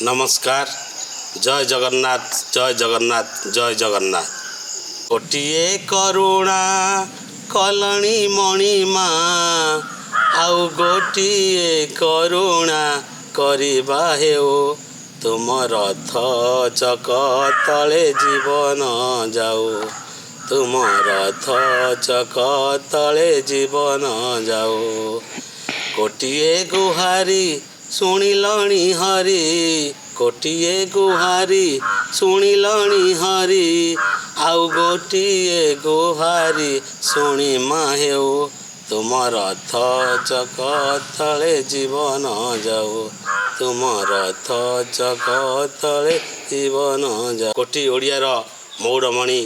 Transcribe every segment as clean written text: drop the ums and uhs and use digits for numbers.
नमस्कार। जय जगन्नाथ जय जगन्नाथ जय जगन्नाथ। गोटिए करुणा कलणी मणिमा आउ गोटिए करुणा करिबा हेउ तुम रथ चक तले जीवन जाऊ तुम रथ चक तले जीवन जाऊ। गोटिए गुहारी शुणिलणी हरि गोटिए गुहारी शुणिलणी हरि आउ गोटिए गुहारी शुणी माहेउ तुम रथ चक तले जीवन जाऊ तुम रथ चक तले जीवन जाऊ। कोटी ओडियार मौड़मणि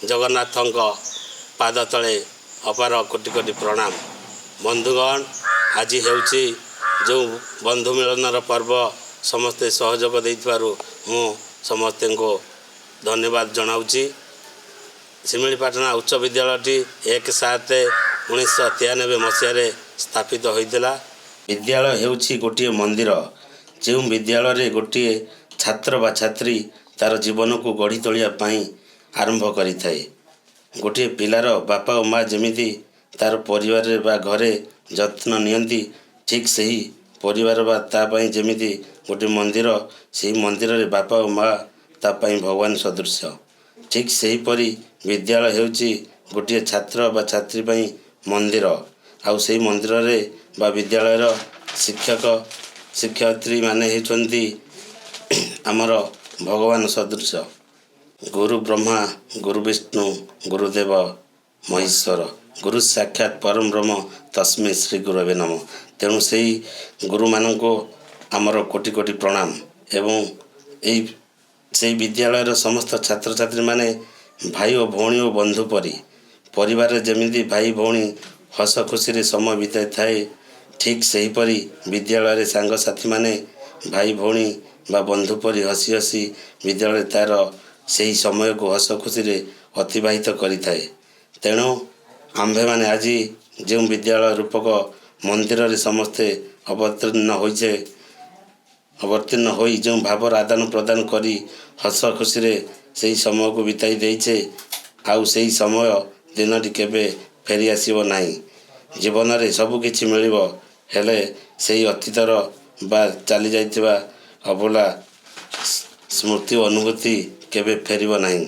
जगन्नाथଙ୍କ पाद तले अपार कोटि कोटि प्रणाम। बंधुगण, आज हेउछि जो बंधु मिलनर पर्व समस्ते सहयोग देइथिबारु मु समस्ते को धन्यवाद जनाऊँगी। शिमिलीपाटना उच्च विद्यालयटी 1/7/1993 मसीह स्थापित होइतिला। विद्यालय हेउछि गोटिए मंदिर जो विद्यालय गोटिए छात्र बा छात्री तार जीवन को गढ़ी तोलिया पाई आरंभ करिथाए। गोटिए पिलार बापा और माँ जमिति तार परिवार बा घरे जत्न नियंती ठीक सही परिवार बा तापाई जमिति गोटे मंदिर से मंदिर रे बापा और माँ तापाई भगवान सदृश ठीक सही परी विद्यालय हेउछि गोटे छात्र बा छात्री पाई मंदिर आउ से मंदिर रे बा विद्यालय रो शिक्षक शिक्षयित्री माने हेचंती आमर भगवान सदृश गुरु ब्रह्मा गुरु विष्णु गुरुदेव महेश्वर गुरु साक्षात परम ब्रह्म तस्मै श्री गुरवे नमः। तेणु से गुरु मानक आमर कोटि कोटि प्रणाम एवं से विद्यालय समस्त छात्र छात्री माने भाई और भौणी और बंधु परी परिवार जमी भाई भौणी हस खुशी समय बिताई थाए ठीक सही परी विद्यालय सांगसाथी माने भाई भौणी बा बंधु परी हसी हसी विद्यालय तार से समय को हस खुशी अतिबाहित करि थाए। तेणु आम्भे माने आज जो विद्यालय रूपक मंदिर रे समस्ते अवतीर्ण हो जो भावर आदान प्रदान करी हस खुशी से समय को बिताई देइछे आउ से समय दिन केबे फेरी आसीबो नाही। जीवन रे सब किछि मिलिबो हेले से अतीतर बा चली जाइतिबा अबोला स्मृति अनुभूति केबे फेरिबो नाही।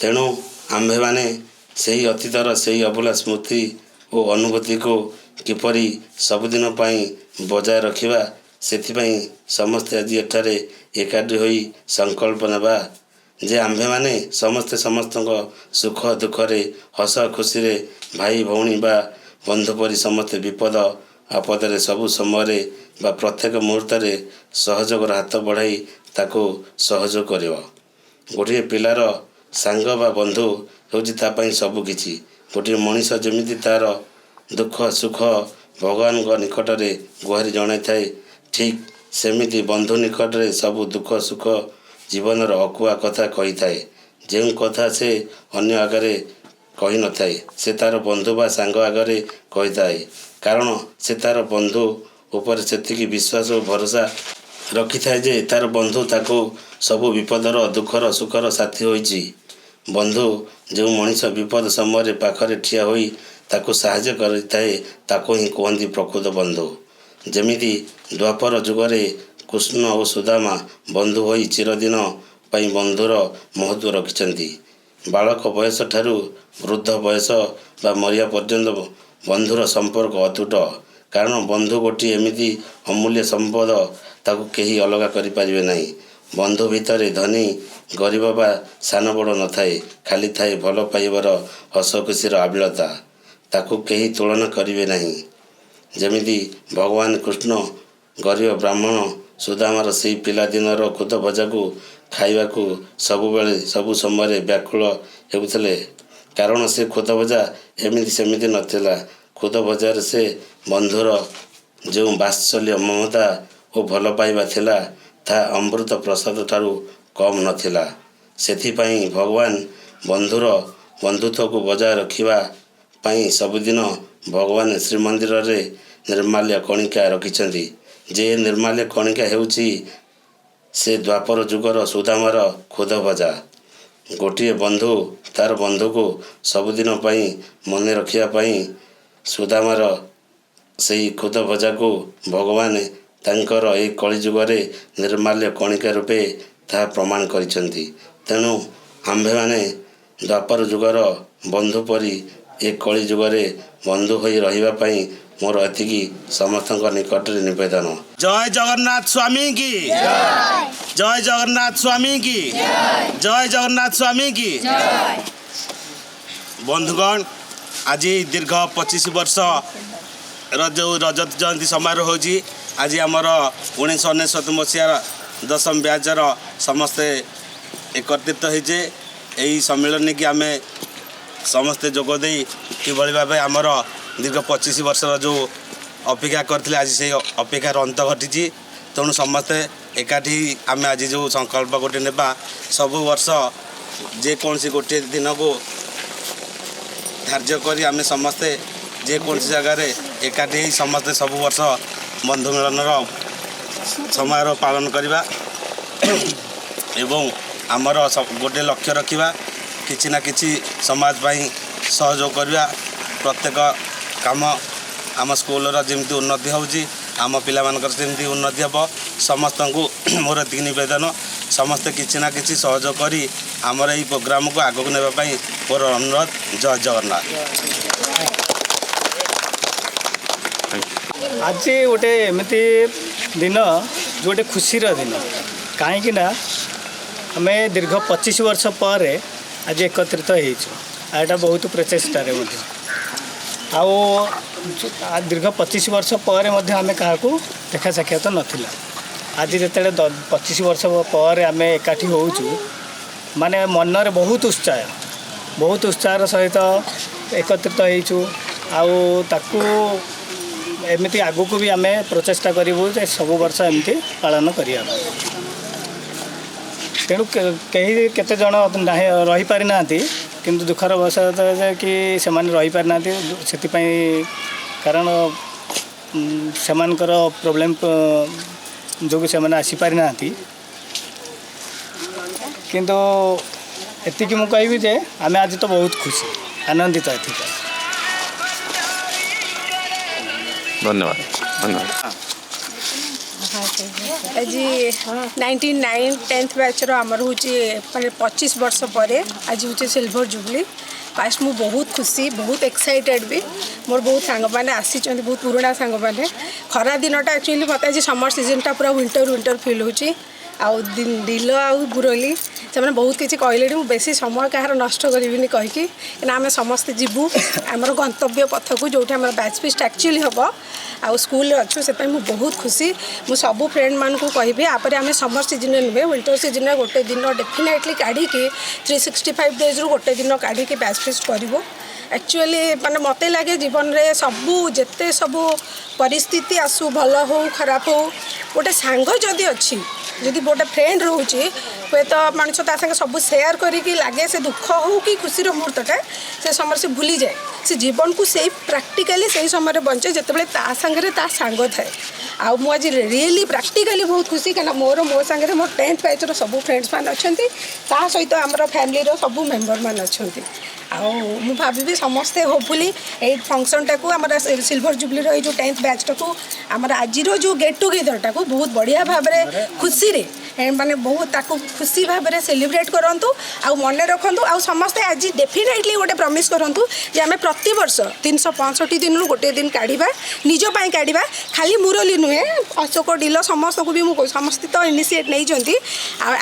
तेणु आम्भे माने से अतीतर से अबोला स्मृति और अनुभूति को किपरि सबुदिन पाई बजाय रखिबा सेथिपाई समस्ते आज एठारे एकाठी होई संकल्प नेबा जे आम्भे माने समस्ते समस्तଙ୍କ सुख दुख रे हस खुशी रे भाई भौणी बा बंधु परी समस्ते विपद आपद रे सबु समय रे बा प्रत्येक मुहूर्त रे सहयोग हाथ बढ़ाई ताको सहयोग करिवो। गोटे पिलार सांग बा बंधु होछि ता पई सबु किछि गोटे मनीष जमिति तार दुख सुख भगवान को निकट रे गुहारी जणाई थाए ठीक सेमिति बंधु निकट रे सबु दुख सुख जीवन अकुआ कथा कही थाए जो कथा से अन्य आगरे कही न थाए से तार बंधु बा सांग आगरे कही थाए कारण से तार बंधु ऊपर सेतिकी विश्वास और भरोसा रखी थाए जे तार बंधु ताको सबु विपदर दुखर सुखर साथी होइछि। बंधु जो मनीष विपद समय पाखरे ठिया होई ताको साहाय्य करिथाए ताको ही कहती प्रकृत बंधु। जमिति द्वापर जुगरे कृष्ण और सुदामा बंधु होई चिरदिन पाई बंधुर महत्व रखिछंती। बालक बयस ठारू वृद्ध बयस बा मरिया पर्यंत बंधुर संपर्क अतुट कारण बंधु गोटी एमिति अमूल्य संपद ताको केही अलगा करि परिबे नाही। बंधु भितर धनी गरीब बा सान बड़ न थाए खाली थाए भल पाइबार हस खुशीर आबिलता ताको केही तुलना करिवे नाही। जमिति भगवान कृष्ण गरीब ब्राह्मण सुदामार से पिलादिनर खुद भजा को खाइबा को सबु बेले सबु समय व्याकुल हेउथले कारण से खुद भजा एमिति सेमिति नथिला। खुद भजार से बंधुर जो वात्सल्य ममता और भल पाइबा थिला ता अमृत प्रसाद ठारू कम नथिला। सेथिपाई भगवान बंधुर बंधुत्व को बजाय रखिबा पाई सबुदिन भगवान श्रीमंदिर रे निर्माल्य कणिका रखिछंती जे निर्माल्य कणिका हेउछि से द्वापर जुगर सुदामार खुद भजा। गोटे बंधु तार बंधु को सबुदिन मन रखापी सुदामार से खुद भजा को भगवान तांकर ए कलिजुगे निर्माल्य कणिका रूपे ता प्रमाण करिसेंती। तेणु आम्भे माने द्वापर जुगर बंधु परी ए कलिजुगे बंधु हो रही मोर एतिकी समस्त निकट निवेदन। जय जगन्नाथ स्वामी की जय जगन्नाथ स्वामी की जय जगन्नाथ स्वामी की। बंधुगण आज दीर्घ 25 वर्ष जो रजत जयंती समारोह होजी आज आमर 1999 मसीहार दशम ब्याजर समस्ते एकत्रित होइजे। यही सम्मेलन की आम समस्ते जोगदे किभली भाव आमर दीर्घ 25 वर्षर जो अपेक्षा करते आज से अपेक्षार अंत घटी। तेणु समस्ते एकाठी आम आज जो संकल्प गोटे नेबा सब वर्ष जेकोसी गोटे दिन को धार्य करी आम समस्ते जेकोसी जगार एकाठी समस्ते सब वर्ष बंधु मिलनर समारोह पालन करवा एवं आमर गोटे लक्ष्य रखा किछि ना किछि समाज पाई सहयोग करवा। प्रत्येक काम आम स्कूल जमी उन्नति होउची आम पिला मानकर सेमती उन्नति हम समस्त को मोर एतिक निवेदन समस्ते किछि ना किछि सहयोग करी आमर एई प्रोग्राम को आगक नेबा पई मोर अनुरोध। जय जगन्नाथ। आज गोटे एमती दिन जो गोटे खुशीर दिन कहीं आम दीर्घ 25 वर्ष पर आज एकत्रित होटा बहुत प्रचेषार दीर्घ 25 वर्ष पर आम क्या देखा साक्षात नाला। आज जिते 25 वर्ष पर आम एकाठी होचु माने मनर बहुत उत्साह सहित एकत्रित होचु एमती आगु को भी आम प्रचेषा करूँ सब वर्ष एमती पालन करिया। तेणु कहीं केते जन रही पारि ना किंतु दुखर अवसर कि से रही पारि ना से कारण सेमानकर प्रोब्लेम जो से आसी पारि ना किंतु एतिकी मु कहबी जे आम आज तो बहुत खुशी आनंदित एथिका। धन्यवाद धन्यवाद। आज 99 10th बैचर आमर हूँ 25 वर्ष पर आज हूँ सिल्वर जुबली। फास्ट मु बहुत खुशी बहुत एक्साइटेड भी मोर बहुत सांग मैंने आसी बहुत पुराना सांग मैंने खरा दिनटा एक्चुअली मत आज समर सीजनटा पूरा विंटर फिल होची आउ दिल आउ बुरली से बहुत किसी कहले मुझे बेसी समय कहार नष्ट करी कहीकि आम समस्ते जीवु आमर गंतव्य पथ को जो बैच फिस्ट एक्चुअली हम आउ स्कूल अच्छु से बहुत खुशी मु सब फ्रेंड मान को कहि आपर आम समर सीजन नुहे विंटर सीजन गोटे दिन डेफिनेटली काढ़ी 365 डेज रु गोटे दिन काढ़ी बैच फिस्ट करूँ। एक्चुअली माने मत लगे जीवन में सबू जिते सबू परिस्थिति आसू भल हो खराब हो गोटे सांग जदि अच्छी जदि गोटे फ्रेंड रोचे हे तो मनुष्य ता संगे सब सेयार करिकी लागे से दुख हो कि खुशी मुहूर्तटा से समय से भूली जाए से जीवन को से प्राक्टिकली से समय बंचे जिते ता सांगे ता सांग थाए आ मुझ रियली प्राक्टिकली बहुत खुशी कहीं मोर मो सांगे मोर 10th बैचर सब फ्रेंड्स मान अच्छा ता सहित आमर फैमिली सब मेम्बर मान अच्छा आउ भावी समस्ते होपफुली ये फंक्शनटा को आम सिल्वर जुबली रही जो 10th बैचटा को आमर आज जो गेट टुगेदरटा को बहुत बढ़िया भाव में खुशी रे माने बहुत खुशी भाव में सेलिब्रेट करूँ आउ मन रखु आउ समस्ते आज डेफिनेटली गोटे प्रमिस करूँ जे आम प्रति वर्ष 365 दिन गोटे दिन काढ़ा निजपाई काढ़ा खाली मुरली नुहे अशोक डिल समस्त को भी मुझे समस्त तो इनिशिएट नहीं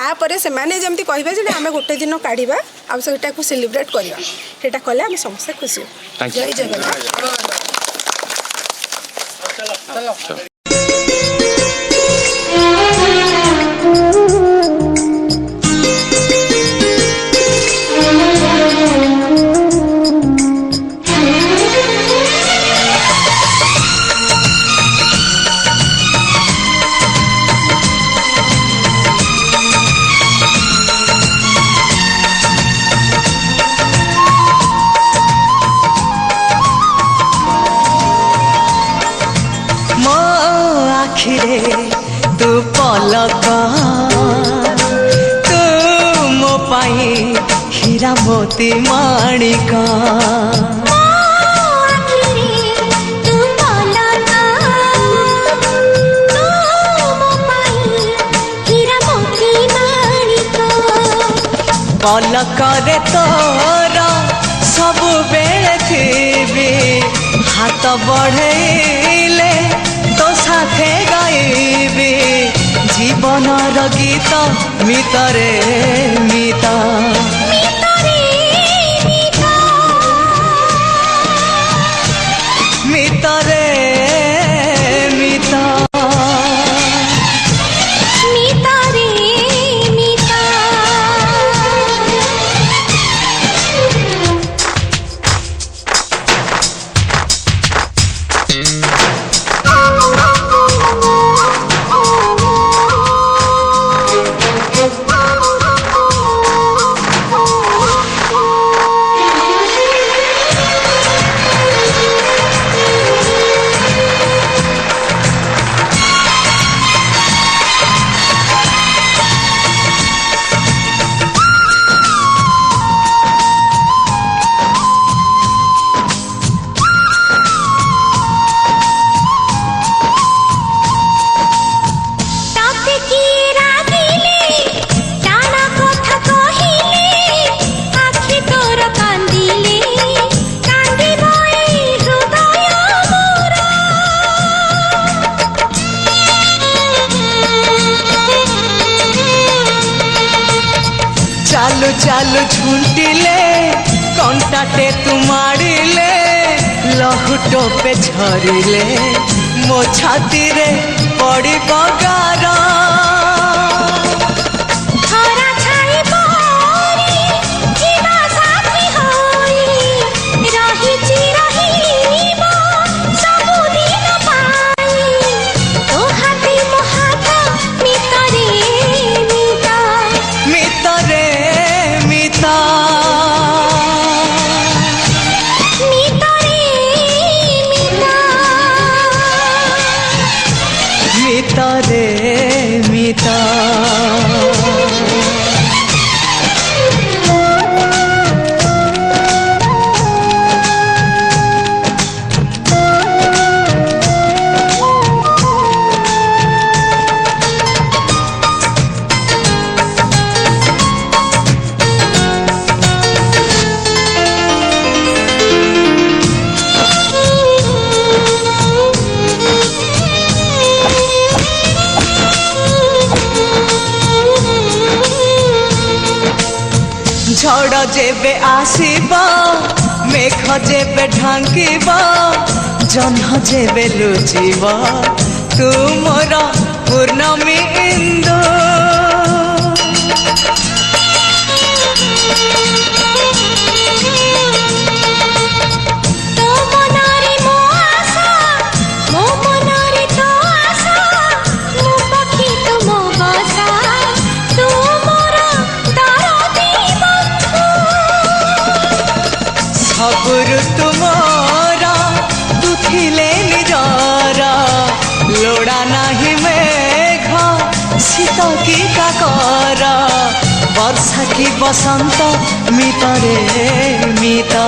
आपर से जमी कहे आम गोटे दिन काढ़ा आउ सेटा को सेलिब्रेट करवा सेटा कले आम समस्त खुशी। जय जगन्नाथ। तू पलक হীরা মোতি মাণিক पलकरे तोर सब बेले थी हाथ बढ़ेले तो साथे गाइबी जीवनर गीत मितरे मिता मितरे मिता चालू चालू झुंटिले कंटाटे तुमाड़िले लहुटो पे झरिले मो छाती रे पड़ी बगारा मिता रे मिता झड़ जेबे आसीबा मेघ जेबे ढांकीबा जह्न जेबे लुचिबा तू मोर पूर्णमी इंदु सबुरु तुमरा दुखिले निजरा लोड़ा नाही मेघ शीत की काकर वर्षा की बसंत मितरे मिता